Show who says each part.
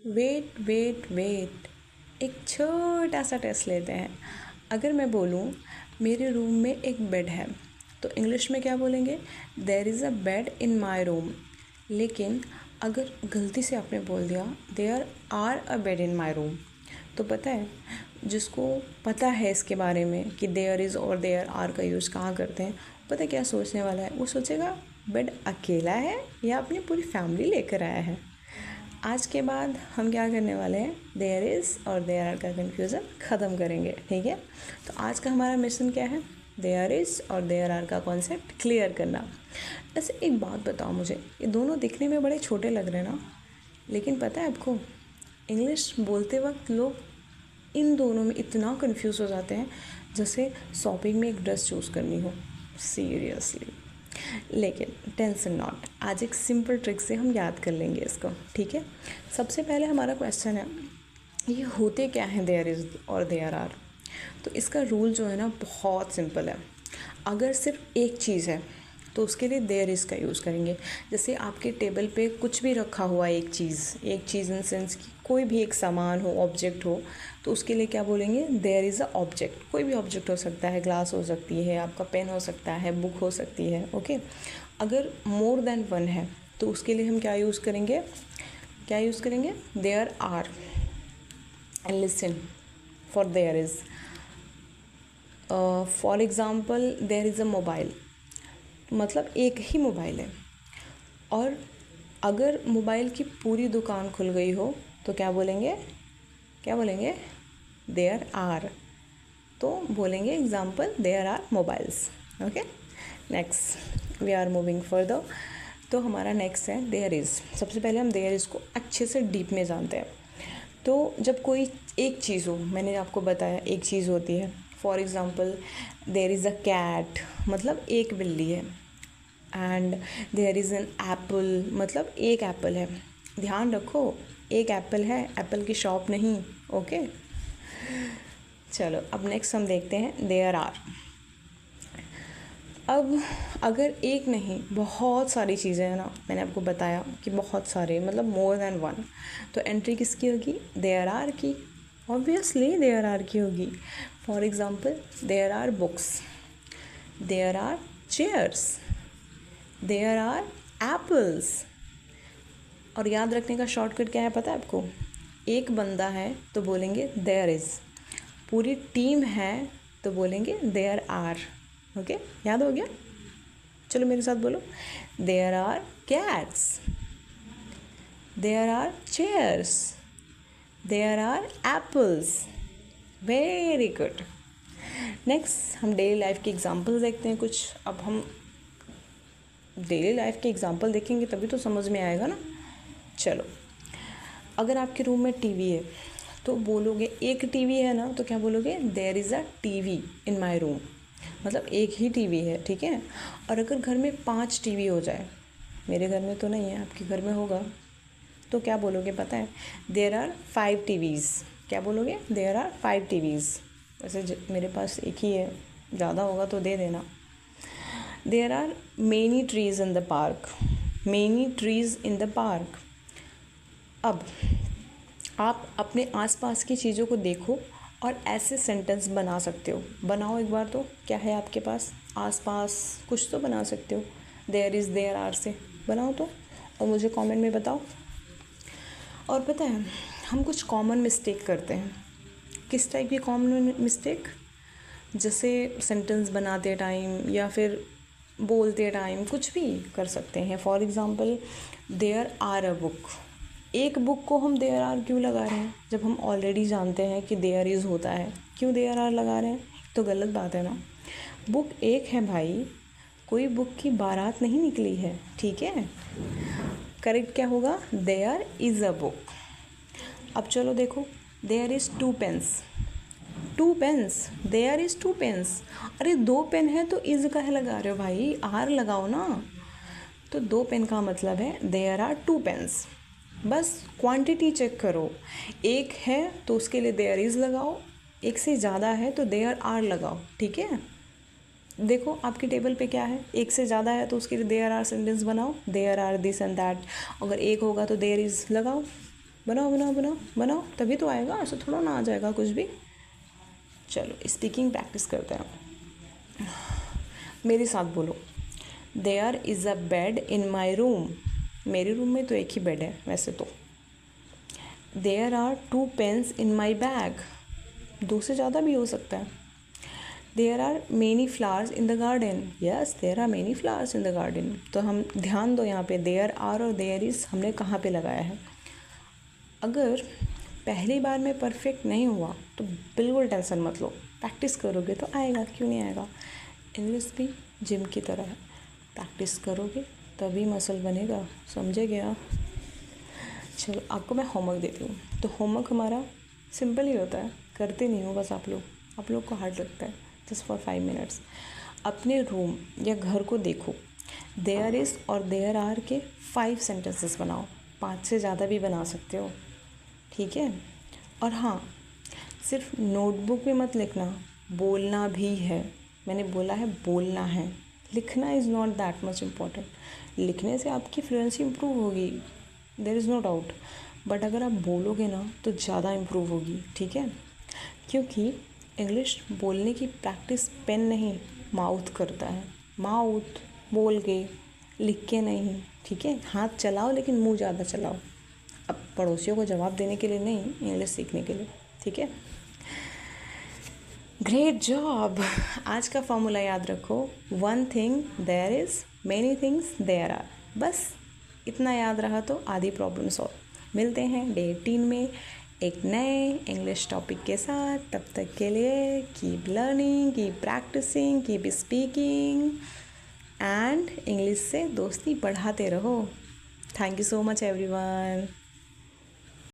Speaker 1: Wait wait wait, एक छोटा सा टेस्ट लेते हैं। अगर मैं बोलूँ मेरे रूम में एक बेड है, तो इंग्लिश में क्या बोलेंगे? There is a bed in my room. लेकिन अगर गलती से आपने बोल दिया there are a bed in my room, तो पता है, जिसको पता है इसके बारे में कि देयर इज़ और देयर आर का यूज़ कहाँ करते हैं, पता है क्या सोचने वाला है? वो सोचेगा बेड अकेला है या अपनी पूरी फैमिली लेकर आया है। आज के बाद हम क्या करने वाले हैं? देयर इज़ और देयर आर का कन्फ्यूज़न ख़त्म करेंगे, ठीक है? तो आज का हमारा मिशन क्या है? देयर इज़ और देयर आर का कॉन्सेप्ट क्लियर करना। ऐसे एक बात बताओ मुझे, ये दोनों दिखने में बड़े छोटे लग रहे हैं ना, लेकिन पता है आपको, इंग्लिश बोलते वक्त लोग इन दोनों में इतना कंफ्यूज हो जाते हैं जैसे शॉपिंग में एक ड्रेस चूज़ करनी हो, सीरियसली। लेकिन टेंशन नॉट, आज एक सिंपल ट्रिक से हम याद कर लेंगे इसको, ठीक है? सबसे पहले हमारा क्वेश्चन है, ये होते क्या हैं देयर इज़ और देयर आर? तो इसका रूल जो है ना बहुत सिंपल है। अगर सिर्फ एक चीज़ है तो उसके लिए देयर इज़ का यूज़ करेंगे। जैसे आपके टेबल पे कुछ भी रखा हुआ है, एक चीज़ इन सेंस की कोई भी एक सामान हो, ऑब्जेक्ट हो, तो उसके लिए क्या बोलेंगे? There is a object. कोई भी ऑब्जेक्ट हो सकता है, ग्लास हो सकती है, आपका पेन हो सकता है, बुक हो सकती है, ओके। अगर मोर देन वन है तो उसके लिए हम क्या यूज़ करेंगे? There are. And listen for there is. For example there is a mobile, मतलब एक ही मोबाइल है, और अगर मोबाइल की पूरी दुकान खुल गई हो तो क्या बोलेंगे? There are. तो बोलेंगे example there are mobiles, okay. Next we are moving further. तो हमारा नेक्स्ट है देयर इज़। सबसे पहले हम देयर इज़ को अच्छे से डीप में जानते हैं। तो जब कोई एक चीज़ हो, मैंने आपको बताया एक चीज़ होती है, for example there is a cat, मतलब एक बिल्ली है। And there is an apple, मतलब एक एप्पल है। ध्यान रखो, एक एप्पल है, एप्पल की शॉप नहीं, ओके। चलो अब नेक्स्ट हम देखते हैं देयर आर। अब अगर एक नहीं बहुत सारी चीज़ें हैं ना, मैंने आपको बताया कि बहुत सारे, मतलब मोर देन वन, तो एंट्री किसकी होगी? देयर आर की। ऑब्वियसली देयर आर की होगी। For example there are books, there are chairs, there are apples. और याद रखने का शॉर्टकट क्या है पता है आपको? एक बंदा है तो बोलेंगे देयर इज़, पूरी टीम है तो बोलेंगे देयर आर, ओके। याद हो गया? चलो मेरे साथ बोलो, there are cats, there are chairs, there are apples. Very good. Next हम डेली लाइफ के एग्जाम्पल देखते हैं कुछ। अब हम डेली लाइफ के एग्जाम्पल देखेंगे तभी तो समझ में आएगा ना। चलो, अगर आपके रूम में टीवी है तो बोलोगे, एक टीवी है ना, तो क्या बोलोगे? There is a TV in my room, मतलब एक ही टीवी है, ठीक है। और अगर घर में 5 टीवी हो जाए, मेरे घर में तो नहीं है, आपके घर में होगा, तो क्या बोलोगे पता है? There are 5 TVs. क्या बोलोगे? There are 5 TVs. वैसे मेरे पास एक ही है, ज़्यादा होगा तो दे देना। There are many trees in the park, many trees in the park. अब आप अपने आसपास की चीज़ों को देखो और ऐसे सेंटेंस बना सकते हो। बनाओ एक बार तो, क्या है आपके पास आसपास? कुछ तो बना सकते हो देयर इज़ देयर आर से। बनाओ तो और मुझे कमेंट में बताओ। और पता है, हम कुछ कॉमन मिस्टेक करते हैं। किस टाइप की कॉमन मिस्टेक? जैसे सेंटेंस बनाते टाइम या फिर बोलते टाइम कुछ भी कर सकते हैं। For example there are a book, एक बुक को हम देयर आर क्यों लगा रहे हैं जब हम ऑलरेडी जानते हैं कि देयर इज़ होता है? क्यों देयर आर लगा रहे हैं? तो गलत बात है ना। बुक एक है भाई, कोई बुक की बारात नहीं निकली है, ठीक है। करेक्ट क्या होगा? There is a book. अब चलो देखो, there is 2 pens, 2 pens, there is 2 pens. अरे 2 पेन है तो इज़ का है लगा रहे हो भाई, आर लगाओ ना। तो 2 पेन का मतलब है देयर आर 2 पेन्स। बस क्वांटिटी चेक करो, एक है तो उसके लिए देयर इज़ लगाओ, एक से ज़्यादा है तो देयर आर लगाओ, ठीक है। देखो आपकी टेबल पे क्या है, एक से ज़्यादा है तो उसके लिए देयर आर सेंटेंस बनाओ, there are this and that. अगर एक होगा तो देयर इज़ लगाओ, बनाओ बनाओ बनाओ बनाओ, तभी तो आएगा, ऐसे थोड़ा ना आ जाएगा कुछ भी। चलो स्पीकिंग प्रैक्टिस करते हैं। मेरे साथ बोलो, there is a bed in my room. मेरे रूम में तो एक ही बेड है वैसे तो। There are 2 pens in my bag. 2 से ज़्यादा भी हो सकता है। There are many flowers in the garden. Yes, there are many flowers in the garden. तो हम ध्यान दो यहाँ पे, देयर आर और देयर इज़ हमने कहाँ पे लगाया है। अगर पहली बार में परफेक्ट नहीं हुआ तो बिल्कुल टेंशन मत लो, प्रैक्टिस करोगे तो आएगा, क्यों नहीं आएगा। इंग्लिश भी जिम की तरह है, प्रैक्टिस करोगे तभी मसल बनेगा, समझे क्या। चलो आपको मैं होमवर्क देती हूँ। तो होमवर्क हमारा सिंपल ही होता है, करते नहीं हो बस आप लोग को हार्ड लगता है। जस्ट फॉर 5 मिनट्स अपने रूम या घर को देखो, देयर इज़ और देयर आर के 5 सेंटेंसेस बनाओ, 5 से ज़्यादा भी बना सकते हो, ठीक है। और हाँ, सिर्फ नोटबुक में मत लिखना, बोलना भी है। मैंने बोला है बोलना है, लिखना is not that much important. लिखने से आपकी फ्लुएंसी इम्प्रूव होगी, there is no doubt, but अगर आप बोलोगे ना तो ज़्यादा इम्प्रूव होगी, ठीक है। क्योंकि इंग्लिश बोलने की प्रैक्टिस पेन नहीं माउथ करता है, माउथ बोल के, लिख के नहीं, ठीक है। हाथ चलाओ लेकिन मुंह ज़्यादा चलाओ। अब पड़ोसियों को जवाब देने के लिए नहीं, इंग्लिश सीखने के लिए, ठीक है। Great job. आज का फॉर्मूला याद रखो, 1 thing there is, many things there are. बस इतना याद रहा तो आधी प्रॉब्लम सॉल्व। मिलते हैं डे 18 में एक नए इंग्लिश टॉपिक के साथ। तब तक के लिए keep learning, keep practising, keep speaking and English से दोस्ती बढ़ाते रहो। Thank you so much everyone.